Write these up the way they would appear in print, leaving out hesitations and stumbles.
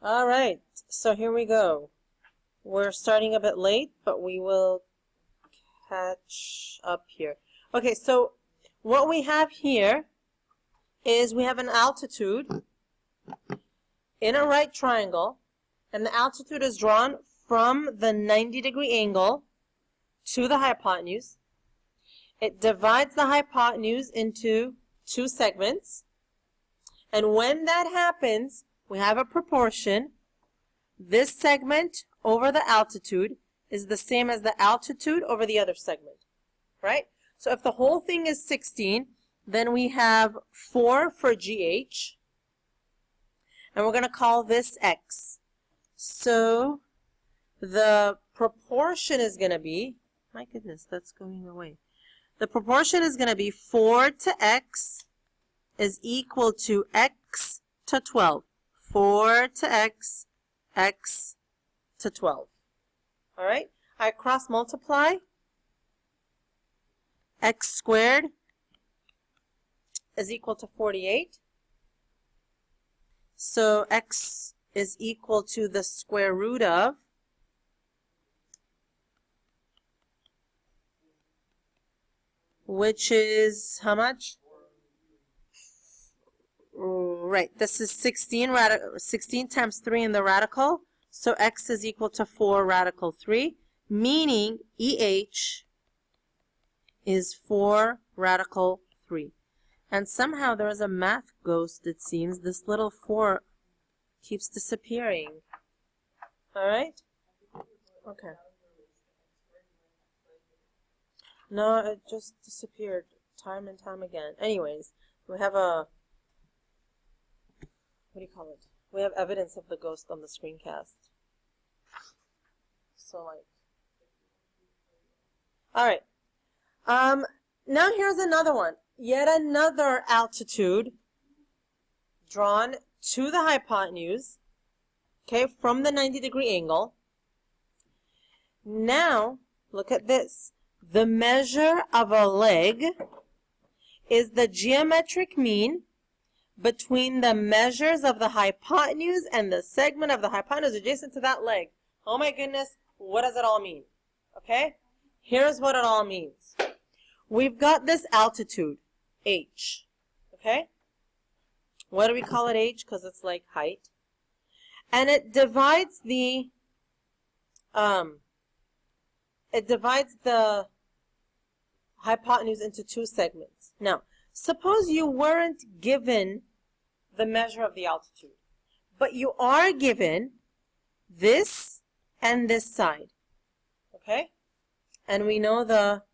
All right, so here we go. We're starting a bit late, but we will catch up here. Okay, so what we have here is we have an altitude in a right triangle, and the altitude is drawn from the 90-degree angle to the hypotenuse. It divides the hypotenuse into two segments, and when that happens, we have a proportion. This segment over the altitude is the same as the altitude over the other segment, right? So if the whole thing is 16, then we have 4 for GH, and we're going to call this X. So the proportion is going to be, my goodness, that's going away. The proportion is going to be 4 to X is equal to X to 12. 4 to X, X to 12. All right, I cross multiply. X squared is equal to 48. So X is equal to the square root of which is how much? Right, this is 16 times 3 in the radical, so X is equal to 4 radical 3, meaning EH is 4 radical 3. And somehow there is a math ghost, it seems. This little 4 keeps disappearing. All right? Okay. No, it just disappeared time and time again. Anyways, we have a, what do you call it? We have evidence of the ghost on the screencast. So like, all right. Now here's another one. Yet another altitude drawn to the hypotenuse, okay, from the 90-degree angle. Now, look at this. The measure of a leg is the geometric mean between the measures of the hypotenuse and the segment of the hypotenuse adjacent to that leg. Oh my goodness, what does it all mean? Okay, here's what it all means. We've got this altitude, h, okay? What do we call it h? Because it's like height. And it divides the hypotenuse into two segments. Now, suppose you weren't given the measure of the altitude, but you are given this and this side, okay? And we know the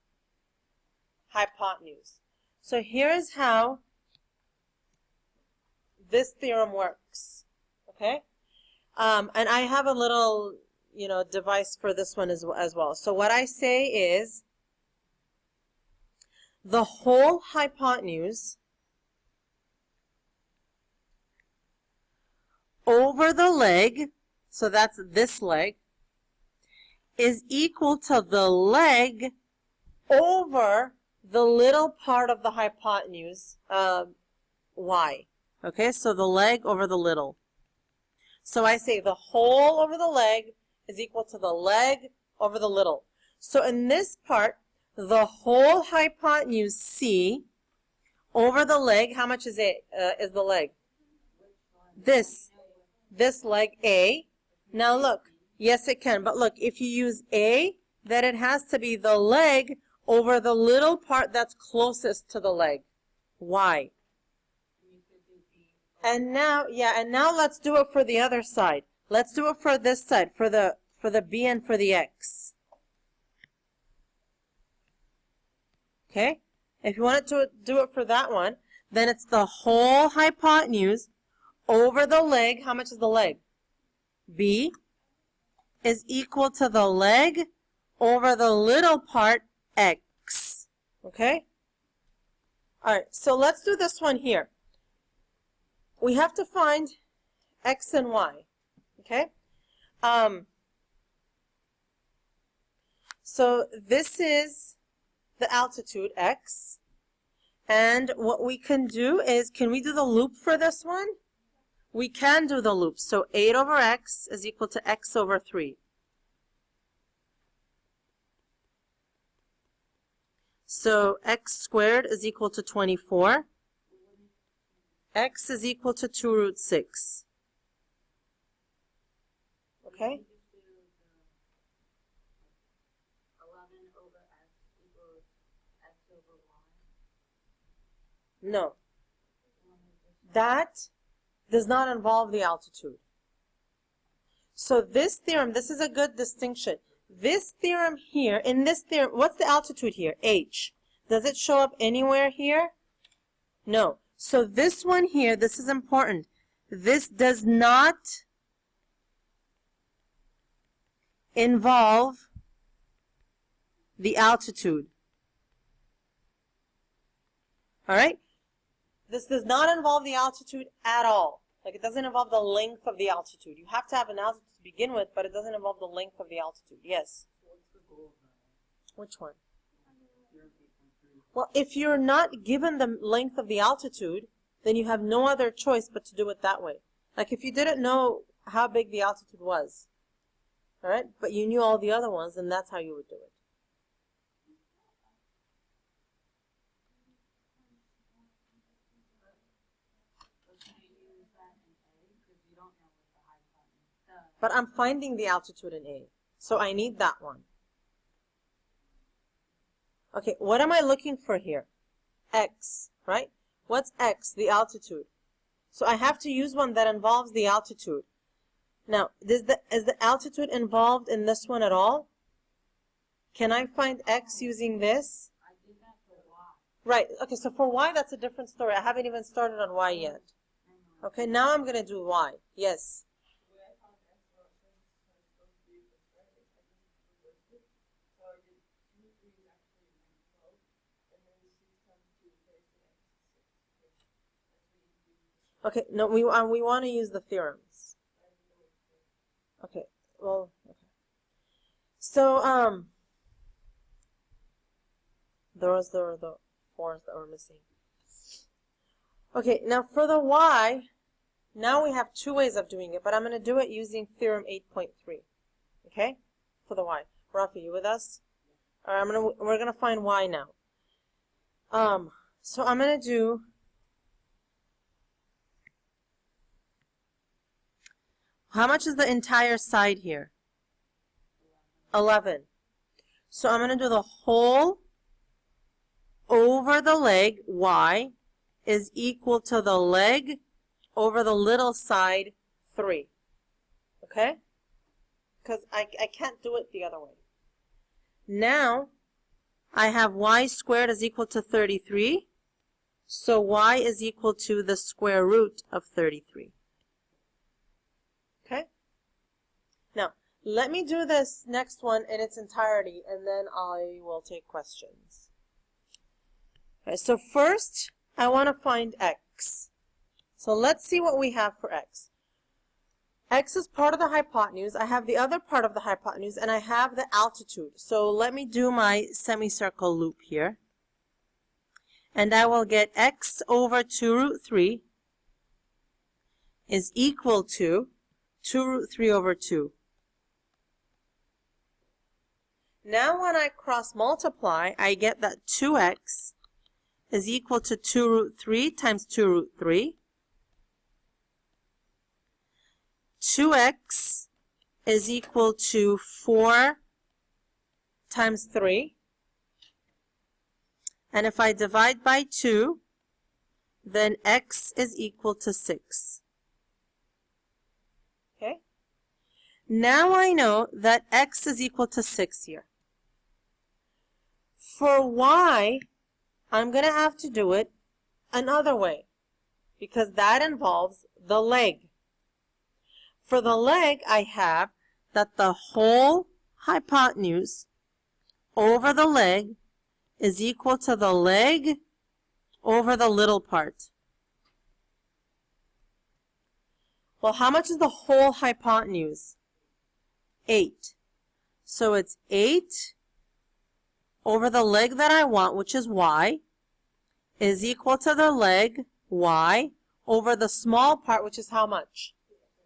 hypotenuse. So here's how this theorem works, okay? And I have a little, device for this one as well. So what I say is the whole hypotenuse over the leg, so that's this leg, is equal to the leg over the little part of the hypotenuse, y. Okay, so the leg over the little. So I say the whole over the leg is equal to the leg over the little. So in this part, the whole hypotenuse C over the leg, how much is it? Is the leg? This leg A. Now look, yes it can, but look, if you use A, then it has to be the leg over the little part that's closest to the leg, Y. And now, let's do it for the other side. Let's do it for this side, for the B and for the X. Okay? If you wanted to do it for that one, then it's the whole hypotenuse over the leg. How much is the leg? B is equal to the leg over the little part, X. Okay? All right, so let's do this one here. We have to find X and Y. Okay? So this is the altitude, X. And what we can do is, can we do the loop for this one? we can do the loop. So 8 over x is equal to x over 3. So x squared is equal to 24. X is equal to 2 root 6. Okay? No. That does not involve the altitude. So this theorem, this is a good distinction. This theorem here, in this theorem, what's the altitude here? H. Does it show up anywhere here? No. So this one here, this is important. This does not involve the altitude. All right? This does not involve the altitude at all. Like, it doesn't involve the length of the altitude. You have to have an altitude to begin with, but it doesn't involve the length of the altitude. Yes? What's the goal of that? Which one? Well, if you're not given the length of the altitude, then you have no other choice but to do it that way. Like, if you didn't know how big the altitude was, all right, but you knew all the other ones, then that's how you would do it. But I'm finding the altitude in A, so I need that one. Okay, what am I looking for here? X, right? What's X? The altitude. So I have to use one that involves the altitude. Now, is the altitude involved in this one at all? Can I find X using this? I did that for Y. Right, okay, so for Y, that's a different story. I haven't even started on Y yet. Okay, now I'm going to do Y. Yes. Okay, no, we want to use the theorems. Okay, well, okay. So, those are the 4s that we're missing. Okay, now for the Y, now we have 2 ways of doing it, but I'm going to do it using theorem 8.3. Okay, for the Y. Rafi, you with us? All right, we're gonna find Y now. So I'm gonna do. How much is the entire side here? 11. So I'm going to do the whole over the leg, y, is equal to the leg over the little side, 3. Okay? Because I can't do it the other way. Now, I have y squared is equal to 33. So y is equal to the square root of 33. Okay? Now, let me do this next one in its entirety, and then I will take questions. Okay, so first, I want to find x. So let's see what we have for x. X is part of the hypotenuse. I have the other part of the hypotenuse, and I have the altitude. So let me do my semicircle loop here. And I will get x over 2 root 3 is equal to 2 root 3 over 2. Now when I cross multiply, I get that 2x is equal to 2 root 3 times 2 root 3. 2x is equal to 4 times 3. And if I divide by 2, then x is equal to 6. Okay? Now I know that x is equal to 6 here. For y, I'm going to have to do it another way, because that involves the leg. For the leg, I have that the whole hypotenuse over the leg is equal to the leg over the little part. Well, how much is the whole hypotenuse? 8. So it's 8 over the leg that I want, which is y, is equal to the leg y over the small part, which is how much?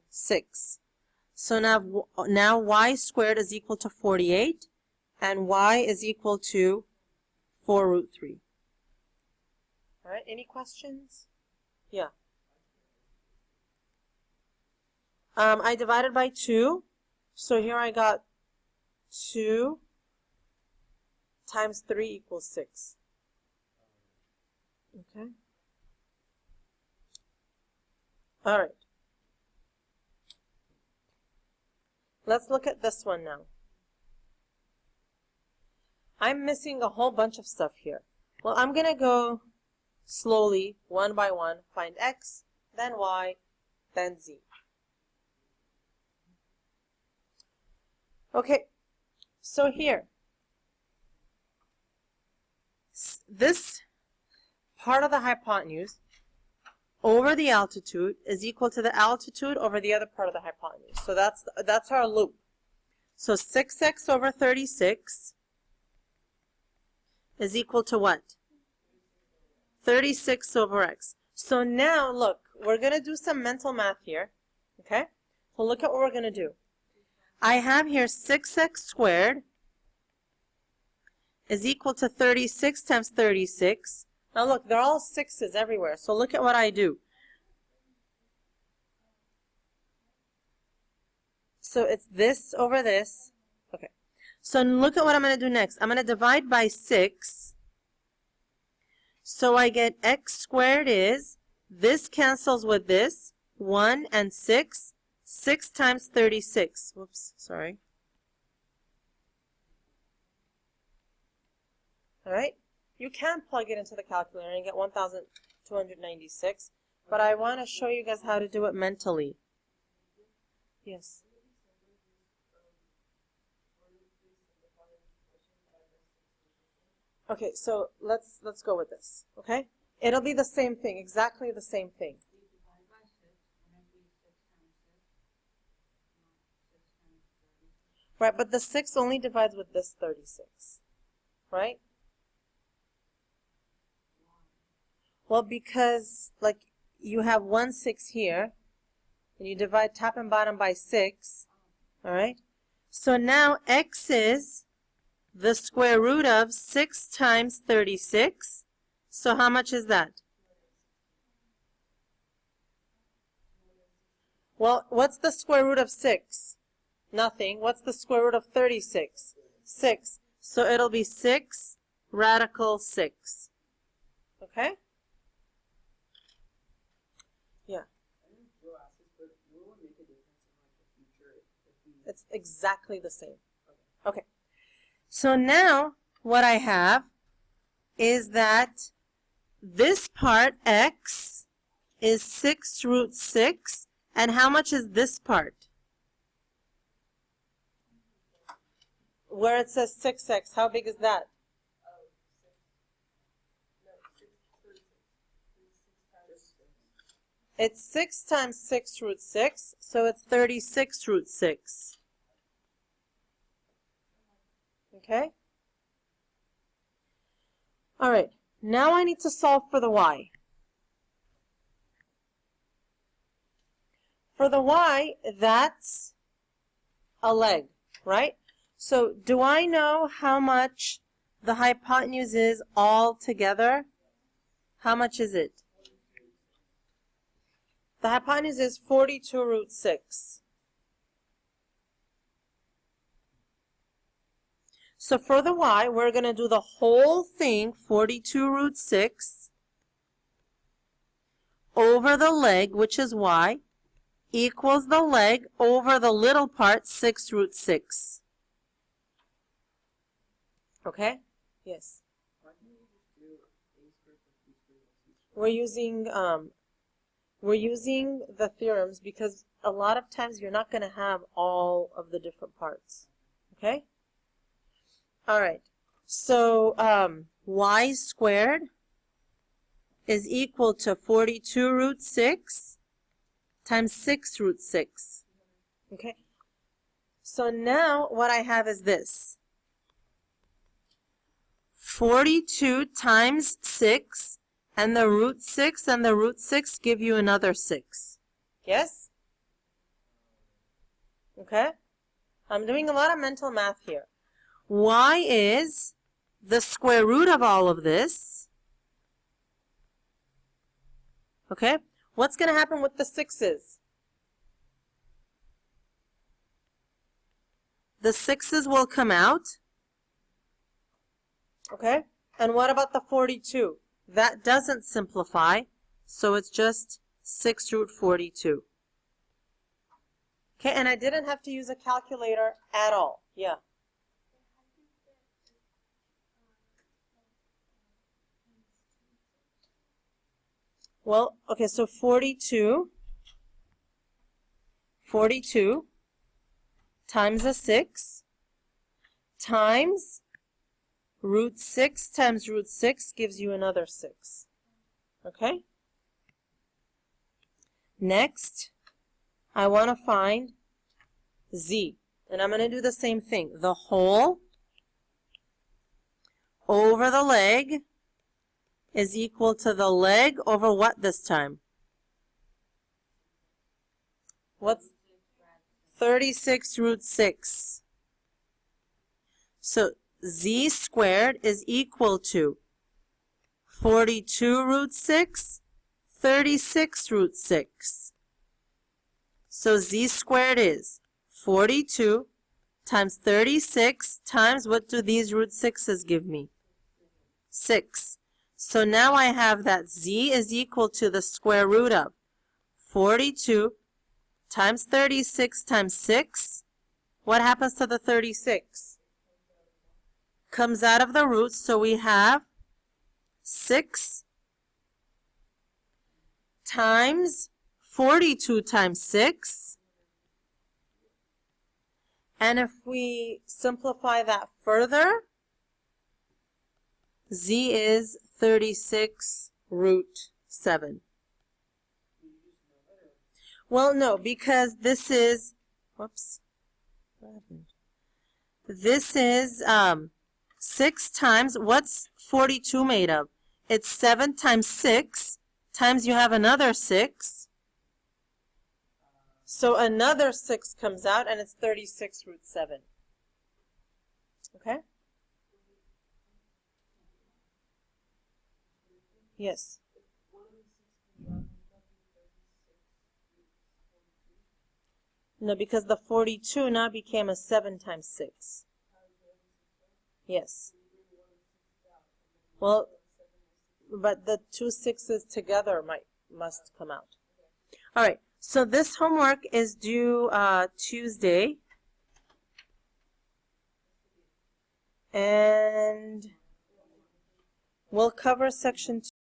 6. So now y squared is equal to 48, and y is equal to 4 root 3. All right, any questions? Yeah. I divided by 2, so here I got 2 times 3 equals 6. Okay. All right. Let's look at this one now. I'm missing a whole bunch of stuff here. Well, I'm going to go slowly, one by one, find x, then y, then z. Okay, so here, this part of the hypotenuse over the altitude is equal to the altitude over the other part of the hypotenuse. So that's our loop. So 6x over 36 is equal to what? 36 over x. So now, look, we're going to do some mental math here. Okay? So look at what we're going to do. I have here 6x squared is equal to 36 times 36. Now look, they're all 6's everywhere. So look at what I do. So it's this over this. Okay. So look at what I'm going to do next. I'm going to divide by 6. So I get x squared is, this cancels with this, 1 and 6. 6 times 36. Whoops, sorry. All right. You can plug it into the calculator and get 1,296, but I want to show you guys how to do it mentally. Yes. Okay, so let's go with this, okay? It'll be the same thing, exactly the same thing. Right, but the 6 only divides with this 36, right? Well, because, like, you have 1 6 here, and you divide top and bottom by 6, all right? So now x is the square root of 6 times 36. So how much is that? Well, what's the square root of 6? Nothing. What's the square root of 36? 6. So it'll be 6 radical 6. Okay? Yeah. It's exactly the same. Okay. So now what I have is that this part, x, is 6 root 6. And how much is this part? Where it says 6x, how big is that? It's 6 times 6 root 6, so it's 36 root 6. Okay? All right, now I need to solve for the y. For the y, that's a leg, right? So do I know how much the hypotenuse is all together? How much is it? The hypotenuse is 42 root 6. So for the y, we're going to do the whole thing, 42 root 6, over the leg, which is y, equals the leg over the little part, 6 root 6. Okay? Yes. We're using the theorems because a lot of times you're not going to have all of the different parts. Okay? All right. So y squared is equal to 42 root 6 times 6 root 6. Okay? So now what I have is this. 42 times 6, and the root 6 and the root 6 give you another 6. Yes? Okay? I'm doing a lot of mental math here. Y is the square root of all of this. Okay? What's going to happen with the 6's? The 6's will come out. Okay? And what about the 42? That doesn't simplify, so it's just 6 root 42. Okay, and I didn't have to use a calculator at all. Yeah. Well, okay, so 42 times a 6 times root 6 times root 6 gives you another 6. Okay? Next, I want to find z. And I'm going to do the same thing. The whole over the leg is equal to the leg over what this time? What's 36 root 6? So z squared is equal to 42 root 6, 36 root 6. So z squared is 42 times 36 times, what do these root 6's give me? 6. So now I have that z is equal to the square root of 42 times 36 times 6. What happens to the 36? Comes out of the roots, so we have 6 times 42 times 6. And if we simplify that further, z is 36 root 7. Well, no, because this is, whoops, what happened? This is 6 times, what's 42 made of? It's 7 times 6 times you have another 6. So another 6 comes out, and it's 36 root 7. Okay? Yes. No, because the 42 now became a 7 times 6. Yes. Well, but the two 6's together must come out. All right. So this homework is due Tuesday. And we'll cover section 2.